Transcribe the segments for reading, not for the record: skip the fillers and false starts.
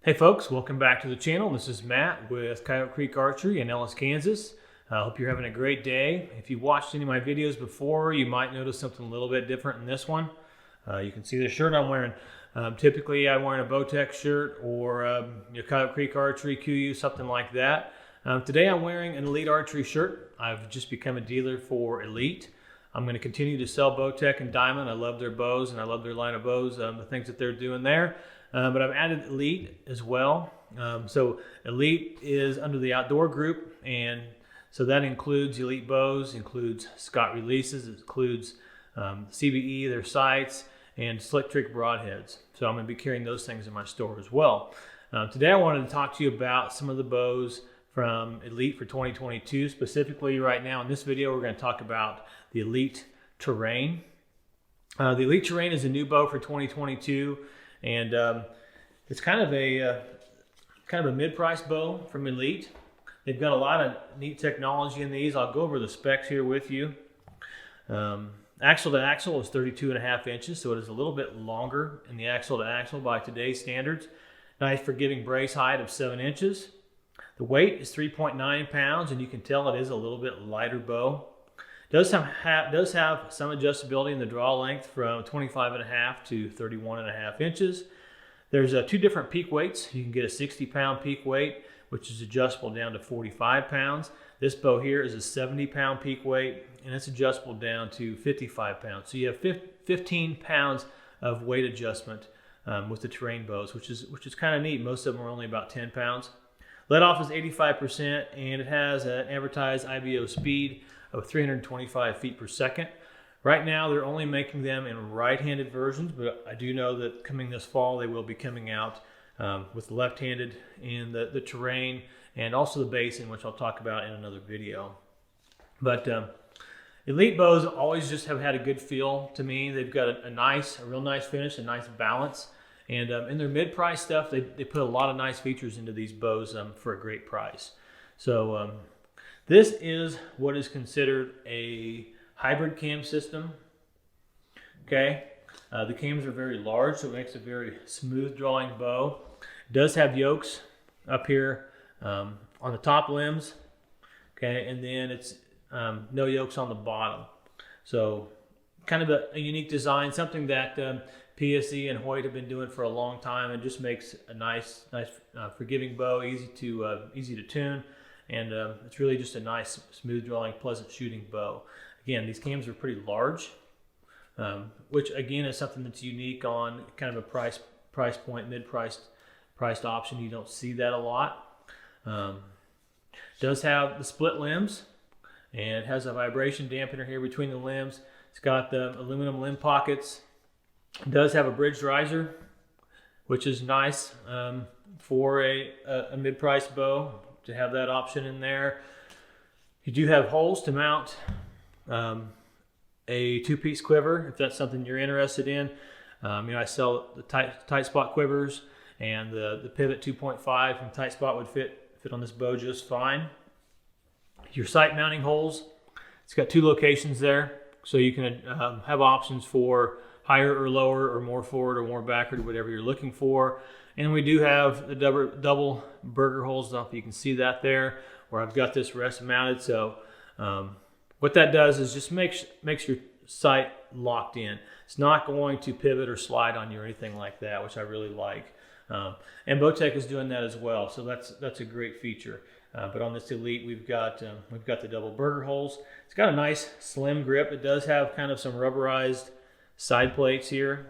Hey folks, welcome back to the channel. This is Matt with Coyote Creek Archery in Ellis, Kansas. I hope you're having a great day. If you've watched any of my videos before, you might notice something a little bit different in this one. You can see the shirt I'm wearing. Typically I'm wearing a Bowtech shirt or Coyote Creek Archery, QU, something like that. Today I'm wearing an Elite Archery shirt. I've just become a dealer for Elite. I'm going to continue to sell Bowtech and Diamond. I love their bows and I love their line of bows, the things that they're doing there. But I've added Elite as well. So Elite is under the outdoor group, and so that includes Elite bows, includes Scott releases, it includes CBE, their sights, and Slick Trick broadheads. So I'm going to be carrying those things in my store as well. Today I wanted to talk to you about some of the bows from Elite for 2022. Specifically right now in this video, we're going to talk about the Elite Terrain. The Elite Terrain is a new bow for 2022. And it's kind of a mid-price bow from Elite. They've got a lot of neat technology in these. I'll go over the specs here with you. Axle to axle is 32.5 inches, so it is a little bit longer in the axle to axle by today's standards. Nice forgiving brace height of 7 inches. The weight is 3.9 pounds, and you can tell it is a little bit lighter bow. Does have some adjustability in the draw length from 25.5 to 31.5 inches. There's two different peak weights. You can get a 60-pound peak weight, which is adjustable down to 45 pounds. This bow here is a 70-pound peak weight, and it's adjustable down to 55 pounds. So you have 15 pounds of weight adjustment with the terrain bows, which is kind of neat. Most of them are only about 10 pounds. Let off is 85%, and it has an advertised IBO speed of 325 feet per second. Right now they're only making them in right-handed versions, but I do know that coming this fall they will be coming out with left-handed in the terrain and also the basin, which I'll talk about in another video. But Elite bows always just have had a good feel to me. They've got a real nice finish, a nice balance, and in their mid-price stuff they put a lot of nice features into these bows for a great price. So this is what is considered a hybrid cam system. Okay, the cams are very large, so it makes a very smooth drawing bow. It does have yokes up here on the top limbs. Okay, and then it's no yokes on the bottom. So kind of a unique design, something that PSE and Hoyt have been doing for a long time, and just makes a nice forgiving bow, easy to tune. And it's really just a nice, smooth drawing, pleasant shooting bow. Again, these cams are pretty large, which again is something that's unique on kind of a price point, mid-priced option. You don't see that a lot. Does have the split limbs, and it has a vibration dampener here between the limbs. It's got the aluminum limb pockets. It does have a bridged riser, which is nice for a mid-priced bow, to have that option in there. You do have holes to mount a two-piece quiver if that's something you're interested in. I sell the tight spot quivers, and the pivot 2.5 from tight spot would fit on this bow just fine. Your sight mounting holes, it's got two locations there, so you can have options for higher or lower, or more forward or more backward, whatever you're looking for. And we do have the double burger holes. I don't know if you can see that there, where I've got this rest mounted. So what that does is just makes your sight locked in. It's not going to pivot or slide on you or anything like that, which I really like. And Bowtech is doing that as well, so that's a great feature. But on this Elite, we've got the double burger holes. It's got a nice slim grip. It does have kind of some rubberized side plates here,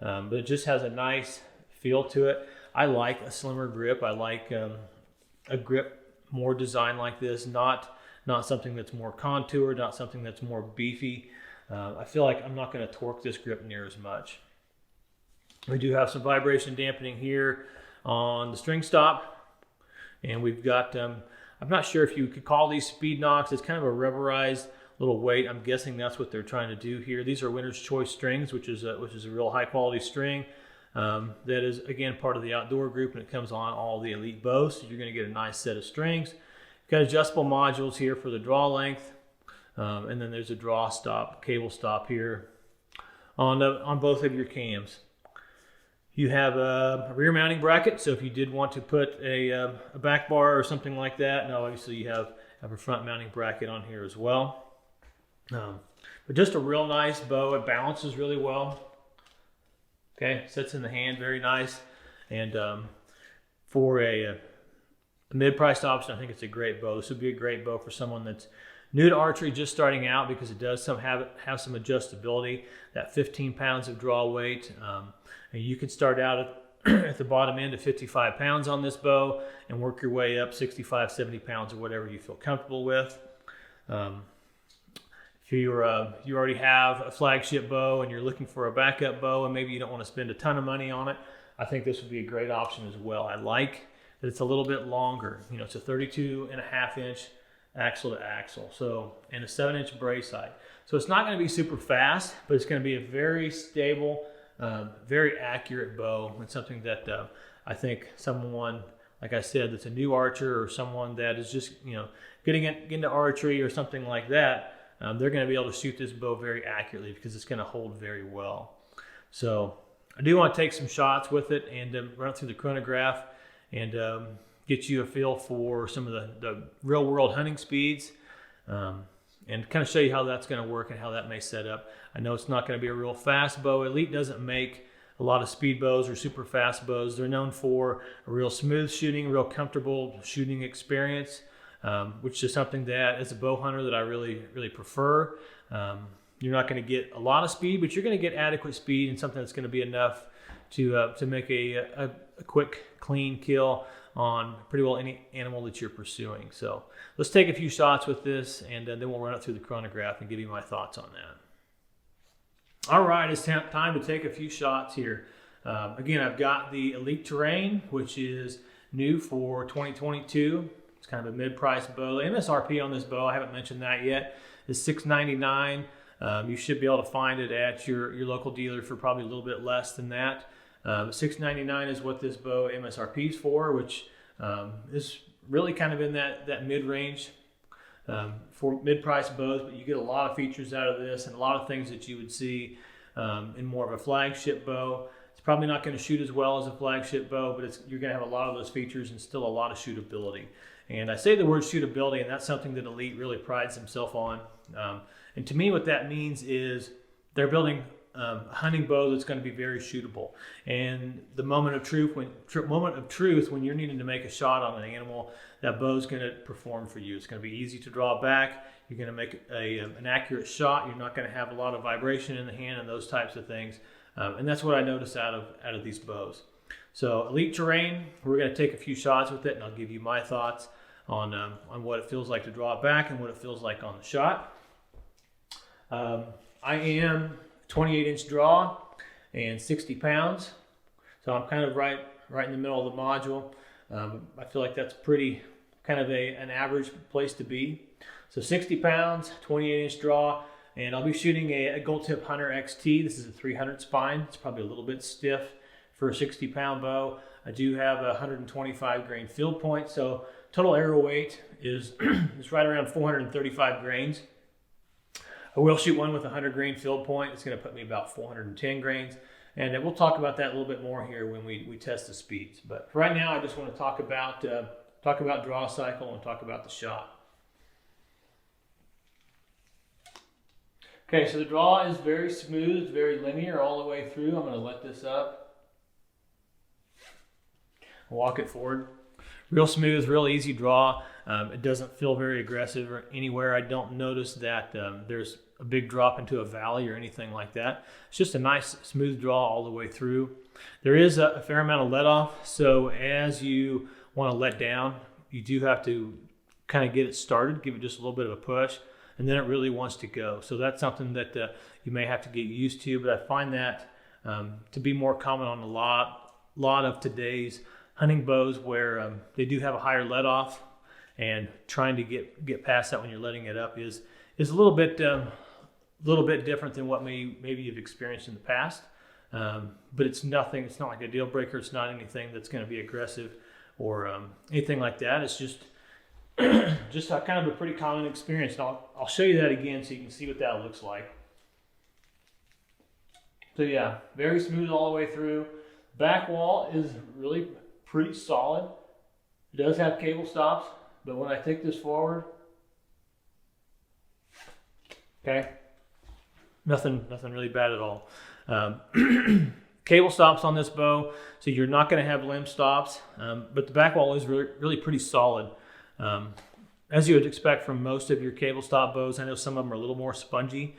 but it just has a nice feel to it. I like a slimmer grip. I like a grip more designed like this, not something that's more contoured, not something that's more beefy. I feel like I'm not going to torque this grip near as much. We do have some vibration dampening here on the string stop, and we've got I'm not sure if you could call these speed knocks. It's kind of a rubberized little weight. I'm guessing that's what they're trying to do here. These are Winner's Choice strings, which is a real high quality string. That is, again, part of the outdoor group, and it comes on all the Elite bows, so you're going to get a nice set of strings. You've got adjustable modules here for the draw length, and then there's a draw stop, cable stop here on both of your cams. You have a rear mounting bracket, so if you did want to put a back bar or something like that, now obviously you have a front mounting bracket on here as well. But just a real nice bow. It balances really well. Okay, sits in the hand very nice. And for a mid-priced option, I think it's a great bow. This would be a great bow for someone that's new to archery, just starting out, because it does have some adjustability. That 15 pounds of draw weight. And you can start out at the bottom end of 55 pounds on this bow and work your way up 65, 70 pounds or whatever you feel comfortable with. If you already have a flagship bow and you're looking for a backup bow and maybe you don't want to spend a ton of money on it, I think this would be a great option as well. I like that it's a little bit longer. You know, it's a 32.5 inch axle to axle, so, and a 7-inch brace height. So it's not going to be super fast, but it's going to be a very stable, very accurate bow, and something that I think someone, like I said, that's a new archer or someone that is just, you know, getting into archery or something like that, they're going to be able to shoot this bow very accurately because it's going to hold very well. So I do want to take some shots with it and run it through the chronograph and get you a feel for some of the real world hunting speeds, and kind of show you how that's going to work and how that may set up. I know it's not going to be a real fast bow. Elite doesn't make a lot of speed bows or super fast bows. They're known for a real smooth shooting, real comfortable shooting experience, which is something that as a bow hunter that I really, really prefer. You're not going to get a lot of speed, but you're going to get adequate speed and something that's going to be enough to make a quick, clean kill on pretty well any animal that you're pursuing. So let's take a few shots with this, and then we'll run it through the chronograph and give you my thoughts on that. All right, it's time to take a few shots here. Again, I've got the Elite Terrain, which is new for 2022. It's kind of a mid-price bow. The MSRP on this bow, I haven't mentioned that yet, is $699. You should be able to find it at your local dealer for probably a little bit less than that. $699 is what this bow MSRP is for, which is really kind of in that mid-range for mid-price bows, but you get a lot of features out of this and a lot of things that you would see in more of a flagship bow. It's probably not going to shoot as well as a flagship bow, but you're going to have a lot of those features and still a lot of shootability. And I say the word shootability, and that's something that Elite really prides himself on. And to me, what that means is they're building a hunting bow that's going to be very shootable. And the moment of truth, when you're needing to make a shot on an animal, that bow is going to perform for you. It's going to be easy to draw back. You're going to make an accurate shot. You're not going to have a lot of vibration in the hand and those types of things. And that's what I notice out of these bows. So Elite Terrain, we're going to take a few shots with it, and I'll give you my thoughts on what it feels like to draw it back and what it feels like on the shot. I am 28-inch draw and 60 pounds, so I'm kind of right in the middle of the module. I feel like that's pretty kind of an average place to be. So 60 pounds, 28-inch draw, and I'll be shooting a Gold Tip Hunter XT. This is a 300 spine. It's probably a little bit stiff for a 60-pound bow. I do have a 125 grain field point, so total arrow weight is right around 435 grains. I will shoot one with a 100 grain field point. It's going to put me about 410 grains. And we'll talk about that a little bit more here when we test the speeds. But for right now, I just want to talk about draw cycle and talk about the shot. Okay, so the draw is very smooth. It's very linear all the way through. I'm going to let this up. Walk it forward. Real smooth, real easy draw. It doesn't feel very aggressive or anywhere. I don't notice that there's a big drop into a valley or anything like that. It's just a nice smooth draw all the way through. There is a fair amount of let off, so as you want to let down, you do have to kind of get it started, give it just a little bit of a push, and then it really wants to go. So that's something that you may have to get used to, but I find that to be more common on a lot of today's hunting bows where they do have a higher let off, and trying to get past that when you're letting it up is a little bit different than what maybe you've experienced in the past. But it's not like a deal breaker. It's not anything that's going to be aggressive or anything like that. It's just a kind of a pretty common experience. And I'll show you that again so you can see what that looks like. So yeah, very smooth all the way through. Back wall is really pretty solid. It does have cable stops, but when I take this forward, okay, nothing really bad at all. Cable stops on this bow, so you're not going to have limb stops, but the back wall is really pretty solid. As you would expect from most of your cable stop bows, I know some of them are a little more spongy.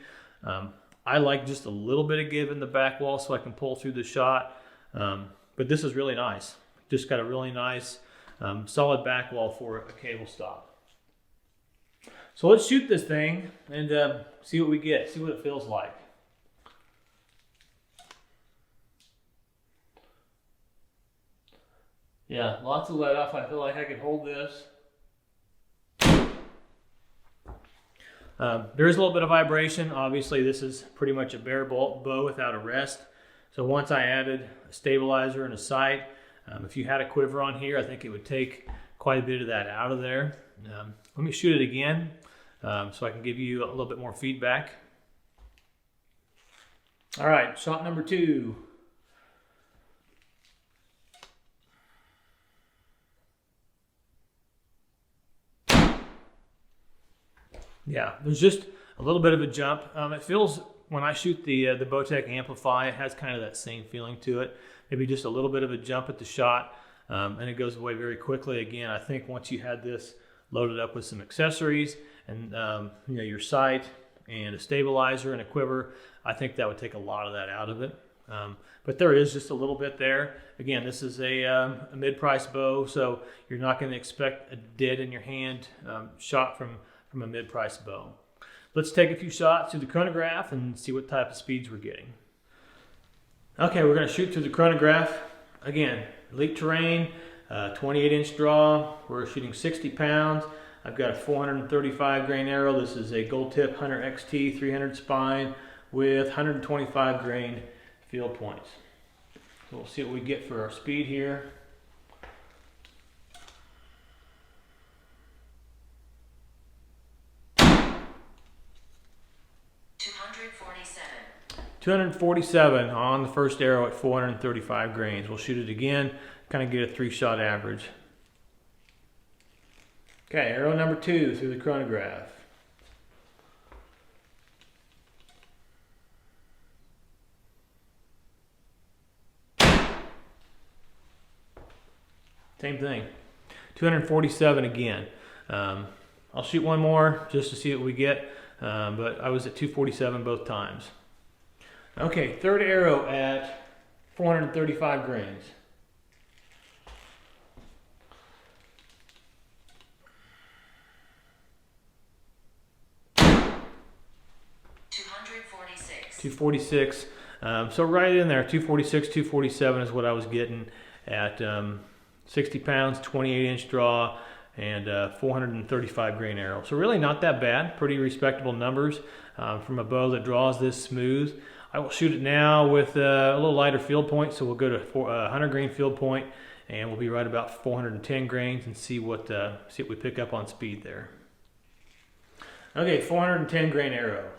I like just a little bit of give in the back wall so I can pull through the shot, but this is really nice. Just got a really nice solid back wall for a cable stop. So let's shoot this thing and see what we get, see what it feels like. Yeah, lots of let off. I feel like I could hold this. There is a little bit of vibration. Obviously, this is pretty much a bare bow without a rest. So once I added a stabilizer and a sight, if you had a quiver on here, I think it would take quite a bit of that out of there. Let me shoot it again so I can give you a little bit more feedback. All right, shot number 2. Yeah, there's just a little bit of a jump. It feels, when I shoot the Bowtech Amplify, it has kind of that same feeling to it. Maybe just a little bit of a jump at the shot, and it goes away very quickly. Again, I think once you had this loaded up with some accessories and your sight and a stabilizer and a quiver, I think that would take a lot of that out of it. But there is just a little bit there. Again, this is a mid-price bow, so you're not going to expect a dead in your hand shot from a mid-price bow. Let's take a few shots through the chronograph and see what type of speeds we're getting. Okay, we're going to shoot through the chronograph. Again, elite terrain, 28-inch draw. We're shooting 60 pounds. I've got a 435 grain arrow. This is a Gold Tip Hunter XT 300 spine with 125 grain field points. So we'll see what we get for our speed here. 247 on the first arrow at 435 grains. We'll shoot it again, kind of get a 3-shot average. Okay, arrow number 2 through the chronograph. Same thing. 247 again. I'll shoot one more just to see what we get, but I was at 247 both times. Okay, third arrow at 435 grains. .246. So right in there, 246, 247 is what I was getting at 60 pounds, 28-inch draw, and 435 grain arrow. So really not that bad, pretty respectable numbers from a bow that draws this smooth. I will shoot it now with a little lighter field point, so we'll go to 100 grain field point, and we'll be right about 410 grains and see what we pick up on speed there. Okay, 410 grain arrow.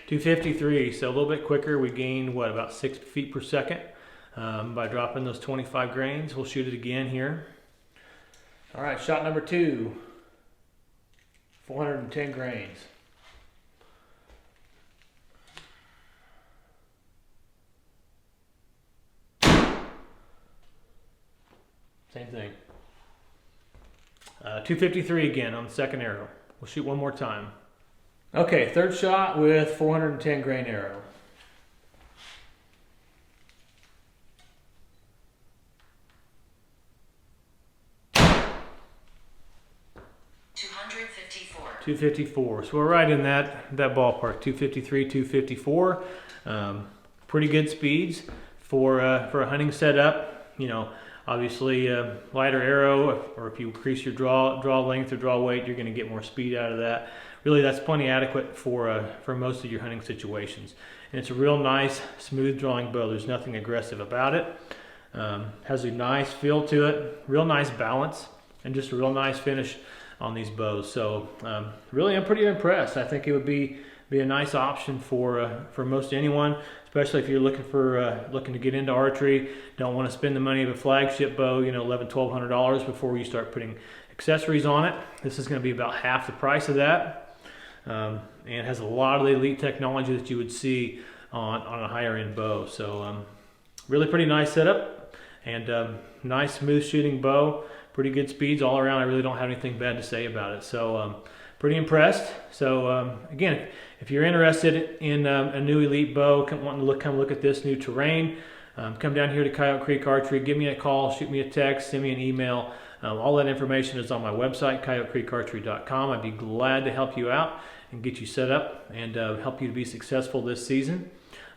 253, so a little bit quicker. We gained, what, about 6 feet per second by dropping those 25 grains. We'll shoot it again here. All right, shot number 2, 410 grains. Same thing. 253 again on the second arrow. We'll shoot one more time. Okay, third shot with 410 grain arrow. .254. So we're right in that ballpark. 253, 254. Pretty good speeds for a hunting setup. You know, obviously lighter arrow, or if you increase your draw length or draw weight, you're going to get more speed out of that. Really, that's plenty adequate for most of your hunting situations. And it's a real nice, smooth drawing bow. There's nothing aggressive about it. Has a nice feel to it, real nice balance, and just a real nice finish on these bows. So really, I'm pretty impressed. I think it would be a nice option for most anyone, especially if you're looking to get into archery. Don't want to spend the money of a flagship bow, you know, $1,100-$1,200 before you start putting accessories on it. This is going to be about half the price of that, and has a lot of the elite technology that you would see on a higher end bow. So really pretty nice setup, and nice smooth shooting bow. Pretty good speeds all around. I really don't have anything bad to say about it. So pretty impressed. So again, if you're interested in a new elite bow, come look at this new terrain, come down here to Coyote Creek Archery. Give me a call, shoot me a text, send me an email. All that information is on my website, coyotecreekarchery.com. I'd be glad to help you out and get you set up and help you to be successful this season.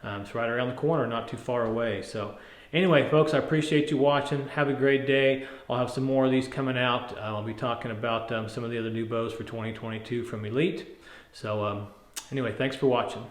It's right around the corner, not too far away. So anyway, folks, I appreciate you watching. Have a great day. I'll have some more of these coming out. I'll be talking about some of the other new bows for 2022 from Elite. So anyway, thanks for watching.